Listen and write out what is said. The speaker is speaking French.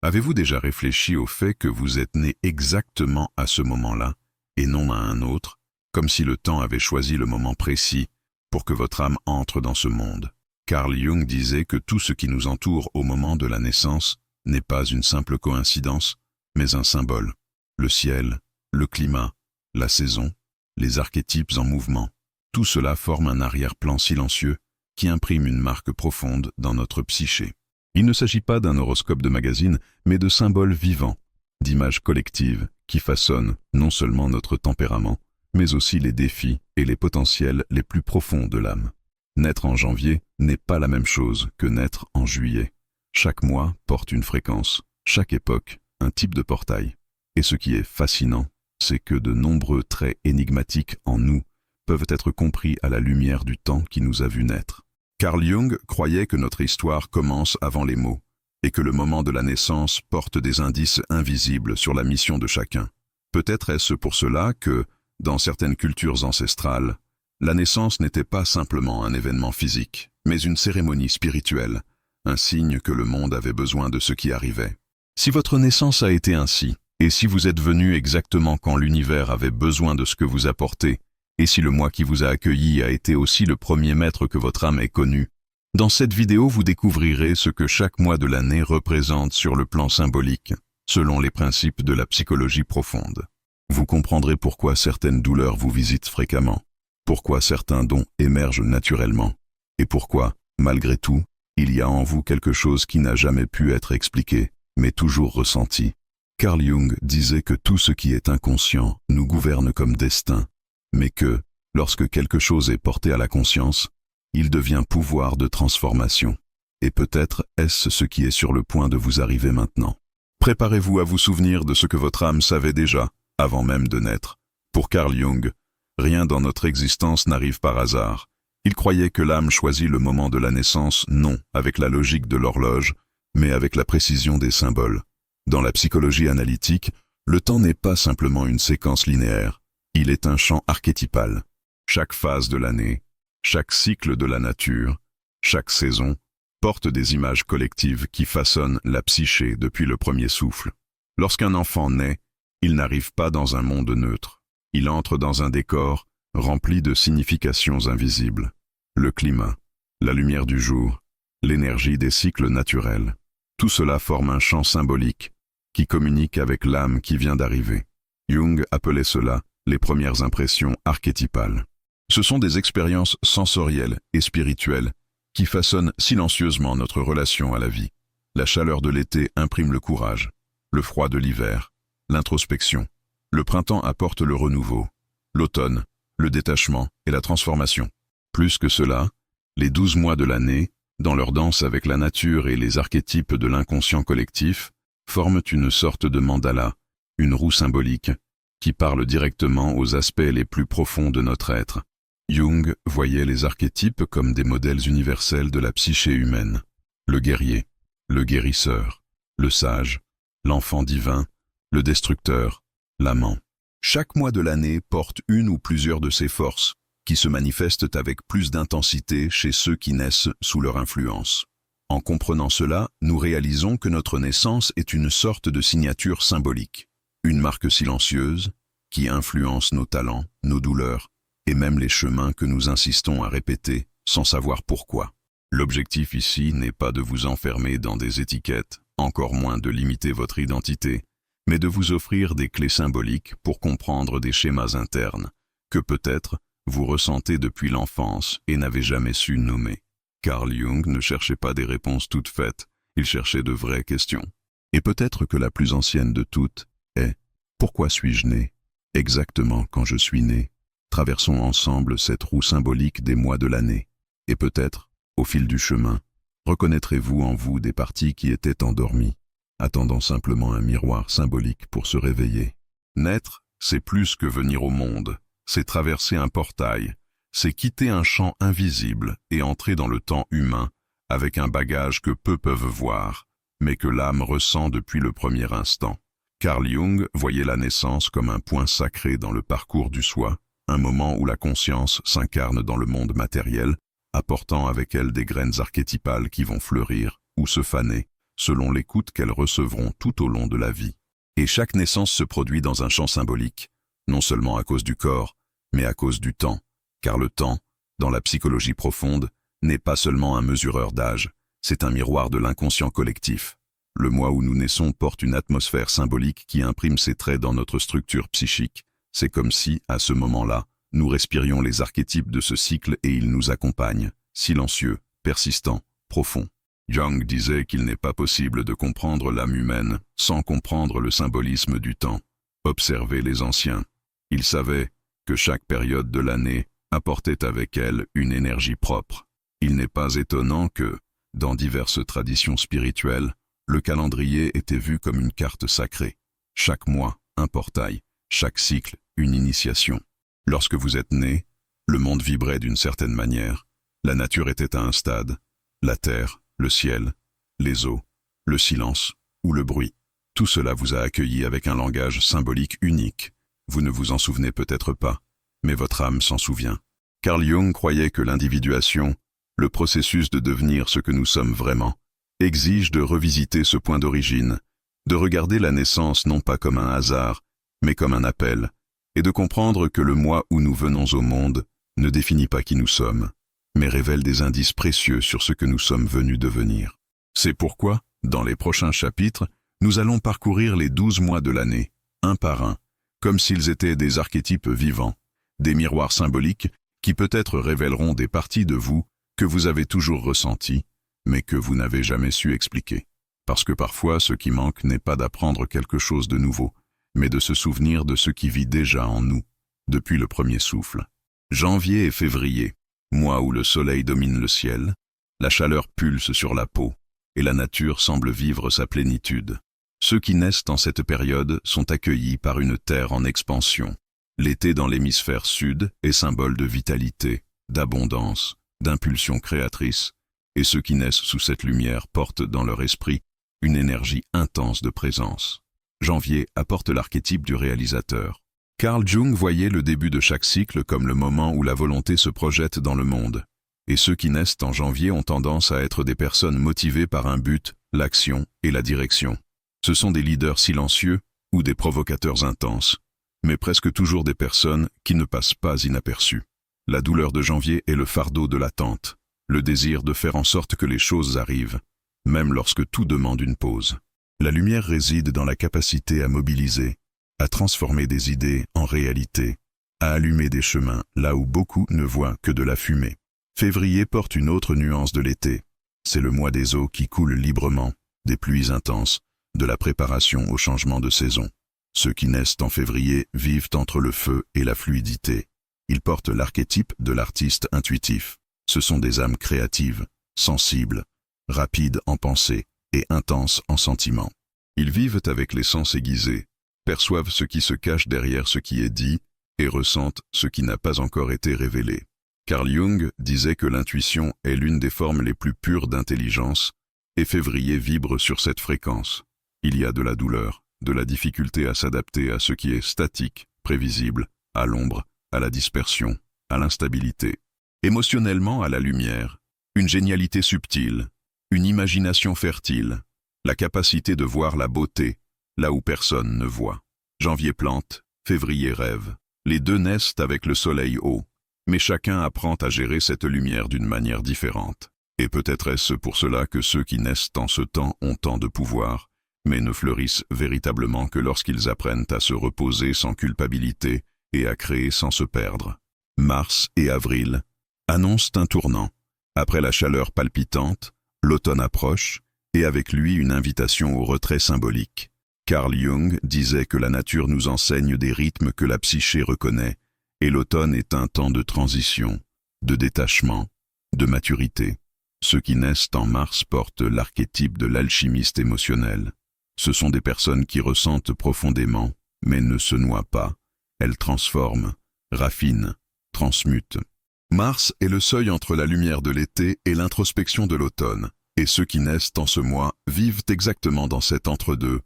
Avez-vous déjà réfléchi au fait que vous êtes né exactement à ce moment-là, et non à un autre, comme si le temps avait choisi le moment précis pour que votre âme entre dans ce monde? Carl Jung disait que tout ce qui nous entoure au moment de la naissance n'est pas une simple coïncidence, mais un symbole. Le ciel, le climat, la saison, les archétypes en mouvement, tout cela forme un arrière-plan silencieux qui imprime une marque profonde dans notre psyché. Il ne s'agit pas d'un horoscope de magazine, mais de symboles vivants, d'images collectives qui façonnent non seulement notre tempérament, mais aussi les défis et les potentiels les plus profonds de l'âme. Naître en janvier n'est pas la même chose que naître en juillet. Chaque mois porte une fréquence, chaque époque un type de portail. Et ce qui est fascinant, c'est que de nombreux traits énigmatiques en nous peuvent être compris à la lumière du temps qui nous a vus naître. Carl Jung croyait que notre histoire commence avant les mots, et que le moment de la naissance porte des indices invisibles sur la mission de chacun. Peut-être est-ce pour cela que, dans certaines cultures ancestrales, la naissance n'était pas simplement un événement physique, mais une cérémonie spirituelle, un signe que le monde avait besoin de ce qui arrivait. Si votre naissance a été ainsi, et si vous êtes venu exactement quand l'univers avait besoin de ce que vous apportez, et si le moi qui vous a accueilli a été aussi le premier maître que votre âme ait connu, dans cette vidéo vous découvrirez ce que chaque mois de l'année représente sur le plan symbolique, selon les principes de la psychologie profonde. Vous comprendrez pourquoi certaines douleurs vous visitent fréquemment, pourquoi certains dons émergent naturellement, et pourquoi, malgré tout, il y a en vous quelque chose qui n'a jamais pu être expliqué, mais toujours ressenti. Carl Jung disait que tout ce qui est inconscient nous gouverne comme destin, mais que, lorsque quelque chose est porté à la conscience, il devient pouvoir de transformation. Et peut-être est-ce ce qui est sur le point de vous arriver maintenant. Préparez-vous à vous souvenir de ce que votre âme savait déjà, avant même de naître. Pour Carl Jung, rien dans notre existence n'arrive par hasard. Il croyait que l'âme choisit le moment de la naissance non avec la logique de l'horloge, mais avec la précision des symboles. Dans la psychologie analytique, le temps n'est pas simplement une séquence linéaire. Il est un champ archétypal. Chaque phase de l'année, chaque cycle de la nature, chaque saison, porte des images collectives qui façonnent la psyché depuis le premier souffle. Lorsqu'un enfant naît, il n'arrive pas dans un monde neutre. Il entre dans un décor rempli de significations invisibles. Le climat, la lumière du jour, l'énergie des cycles naturels. Tout cela forme un champ symbolique qui communique avec l'âme qui vient d'arriver. Jung appelait cela les premières impressions archétypales. Ce sont des expériences sensorielles et spirituelles qui façonnent silencieusement notre relation à la vie. La chaleur de l'été imprime le courage, le froid de l'hiver, l'introspection. Le printemps apporte le renouveau, l'automne, le détachement et la transformation. Plus que cela, les 12 mois de l'année, dans leur danse avec la nature et les archétypes de l'inconscient collectif, forment une sorte de mandala, une roue symbolique, qui parle directement aux aspects les plus profonds de notre être. Jung voyait les archétypes comme des modèles universels de la psyché humaine. Le guerrier, le guérisseur, le sage, l'enfant divin, le destructeur, l'amant. Chaque mois de l'année porte une ou plusieurs de ces forces, qui se manifestent avec plus d'intensité chez ceux qui naissent sous leur influence. En comprenant cela, nous réalisons que notre naissance est une sorte de signature symbolique, une marque silencieuse qui influence nos talents, nos douleurs et même les chemins que nous insistons à répéter sans savoir pourquoi. L'objectif ici n'est pas de vous enfermer dans des étiquettes, encore moins de limiter votre identité, mais de vous offrir des clés symboliques pour comprendre des schémas internes que peut-être vous ressentez depuis l'enfance et n'avez jamais su nommer. Carl Jung ne cherchait pas des réponses toutes faites, il cherchait de vraies questions. Et peut-être que la plus ancienne de toutes est « Pourquoi suis-je né ? Exactement quand je suis né ?» Traversons ensemble cette roue symbolique des mois de l'année. Et peut-être, au fil du chemin, reconnaîtrez-vous en vous des parties qui étaient endormies, attendant simplement un miroir symbolique pour se réveiller. Naître, c'est plus que venir au monde, c'est traverser un portail, c'est quitter un champ invisible et entrer dans le temps humain avec un bagage que peu peuvent voir, mais que l'âme ressent depuis le premier instant. Carl Jung voyait la naissance comme un point sacré dans le parcours du soi, un moment où la conscience s'incarne dans le monde matériel, apportant avec elle des graines archétypales qui vont fleurir ou se faner selon l'écoute qu'elles recevront tout au long de la vie. Et chaque naissance se produit dans un champ symbolique, non seulement à cause du corps, mais à cause du temps, car le temps, dans la psychologie profonde, n'est pas seulement un mesureur d'âge, c'est un miroir de l'inconscient collectif. Le mois où nous naissons porte une atmosphère symbolique qui imprime ses traits dans notre structure psychique. C'est comme si, à ce moment-là, nous respirions les archétypes de ce cycle et ils nous accompagnent, silencieux, persistants, profonds. Jung disait qu'il n'est pas possible de comprendre l'âme humaine sans comprendre le symbolisme du temps. Observez les anciens. Ils savaient que chaque période de l'année apportait avec elle une énergie propre. Il n'est pas étonnant que, dans diverses traditions spirituelles, le calendrier était vu comme une carte sacrée. Chaque mois, un portail, chaque cycle, une initiation. Lorsque vous êtes né, le monde vibrait d'une certaine manière. La nature était à un stade, la terre, le ciel, les eaux, le silence ou le bruit. Tout cela vous a accueilli avec un langage symbolique unique. Vous ne vous en souvenez peut-être pas, mais votre âme s'en souvient. Carl Jung croyait que l'individuation, le processus de devenir ce que nous sommes vraiment, exige de revisiter ce point d'origine, de regarder la naissance non pas comme un hasard, mais comme un appel, et de comprendre que le mois où nous venons au monde ne définit pas qui nous sommes, mais révèle des indices précieux sur ce que nous sommes venus devenir. C'est pourquoi, dans les prochains chapitres, nous allons parcourir les 12 mois de l'année, un par un, comme s'ils étaient des archétypes vivants, des miroirs symboliques qui peut-être révéleront des parties de vous que vous avez toujours ressenties, mais que vous n'avez jamais su expliquer. Parce que parfois, ce qui manque n'est pas d'apprendre quelque chose de nouveau, mais de se souvenir de ce qui vit déjà en nous, depuis le premier souffle. Janvier et février, mois où le soleil domine le ciel, la chaleur pulse sur la peau, et la nature semble vivre sa plénitude. Ceux qui naissent en cette période sont accueillis par une terre en expansion. L'été dans l'hémisphère sud est symbole de vitalité, d'abondance, d'impulsion créatrice, et ceux qui naissent sous cette lumière portent dans leur esprit une énergie intense de présence. Janvier apporte l'archétype du réalisateur. Carl Jung voyait le début de chaque cycle comme le moment où la volonté se projette dans le monde. Et ceux qui naissent en janvier ont tendance à être des personnes motivées par un but, l'action et la direction. Ce sont des leaders silencieux ou des provocateurs intenses, mais presque toujours des personnes qui ne passent pas inaperçues. La douleur de janvier est le fardeau de l'attente, le désir de faire en sorte que les choses arrivent, même lorsque tout demande une pause. La lumière réside dans la capacité à mobiliser, à transformer des idées en réalité, à allumer des chemins là où beaucoup ne voient que de la fumée. Février porte une autre nuance de l'été. C'est le mois des eaux qui coulent librement, des pluies intenses, de la préparation au changement de saison. Ceux qui naissent en février vivent entre le feu et la fluidité. Ils portent l'archétype de l'artiste intuitif. Ce sont des âmes créatives, sensibles, rapides en pensée et intenses en sentiment. Ils vivent avec les sens aiguisés, perçoivent ce qui se cache derrière ce qui est dit et ressentent ce qui n'a pas encore été révélé. Carl Jung disait que l'intuition est l'une des formes les plus pures d'intelligence, et février vibre sur cette fréquence. Il y a de la douleur, de la difficulté à s'adapter à ce qui est statique, prévisible, à l'ombre, à la dispersion, à l'instabilité. Émotionnellement à la lumière, une génialité subtile, une imagination fertile, la capacité de voir la beauté, là où personne ne voit. Janvier plante, février rêve. Les deux naissent avec le soleil haut, mais chacun apprend à gérer cette lumière d'une manière différente. Et peut-être est-ce pour cela que ceux qui naissent en ce temps ont tant de pouvoir, mais ne fleurissent véritablement que lorsqu'ils apprennent à se reposer sans culpabilité et à créer sans se perdre. Mars et avril annoncent un tournant. Après la chaleur palpitante, l'automne approche, et avec lui une invitation au retrait symbolique. Carl Jung disait que la nature nous enseigne des rythmes que la psyché reconnaît, et l'automne est un temps de transition, de détachement, de maturité. Ceux qui naissent en mars portent l'archétype de l'alchimiste émotionnel. Ce sont des personnes qui ressentent profondément, mais ne se noient pas. Elles transforment, raffinent, transmutent. Mars est le seuil entre la lumière de l'été et l'introspection de l'automne, et ceux qui naissent en ce mois vivent exactement dans cet entre-deux,